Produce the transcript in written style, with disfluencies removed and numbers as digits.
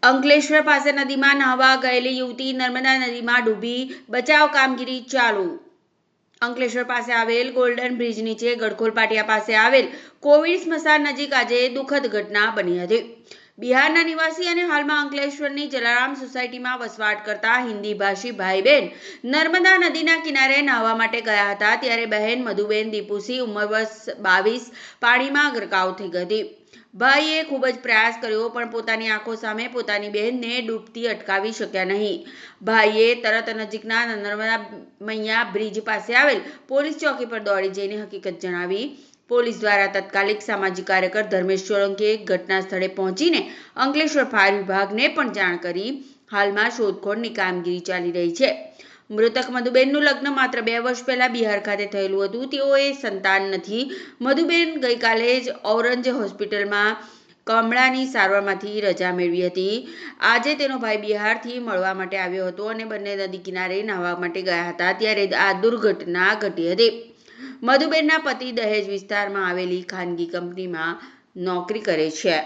અંકલેશ્વર પાસે નદીમાં નહાવા ગયેલી યુવતી નર્મદા નદીમાં ડૂબી, બચાવ કામગીરી ચાલુ। અંકલેશ્વર પાસે આવેલ ગોલ્ડન બ્રિજ નીચે ગડખોલ પાટિયા પાસે આવેલ કોવિડ સ્મશાન નજીક આજે દુઃખદ ઘટના બની હતી। બિહારના નિવાસી અને હાલમાં અંકલેશ્વરની જલારામ સોસાયટીમાં વસવાટ કરતા હિન્દી ભાષી ભાઈ બહેન નર્મદા નદીના કિનારે નહાવા માટે ગયા હતા, ત્યારે બહેન મધુબેન દીપુસિંહ ઉંમર વર્ષ 22 પાણીમાં ગરકાવ થઈ ગઈ હતી। ભાઈએ ખૂબ જ પ્રયાસ કર્યો પણ પોતાની આંખો સામે પોતાની બહેનને ડૂબતી અટકાવી શક્યા નહીં। ભાઈએ તરત નજીકના નર્મદા મૈયા બ્રિજ પાસે આવેલ પોલીસ ચોકી પર દોડી જઈને હકીકત જણાવી। પોલીસ દ્વારા તાત્કાલિક સામાજિક કાર્યકર ધર્મેશ સોલંકીએ ઘટના સ્થળે પહોંચીને અંકલેશ્વર ફાયર વિભાગને પણ જાણ કરી હાલમાં શોધખોળની કામગીરી ચાલી રહી છે। મૃતક મધુબેનનું લગ્ન માત્ર 2 વર્ષ પહેલા બિહાર ખાતે થયેલું હતું। તેઓએ સંતાન નથી। મધુબેન ગઈકાલે જ ઓરંજ હોસ્પિટલમાં કમળાની સારવારમાંથી રજા મેળવી હતી। આજે તેનો ભાઈ બિહારથી મળવા માટે આવ્યો હતો અને બંને નદી કિનારે નહાવા માટે ગયા હતા, ત્યારે આ દુર્ઘટના ઘટી હતી। મધુબેનના પતિ દહેજ વિસ્તારમાં આવેલી ખાનગી કંપનીમાં નોકરી કરે છે।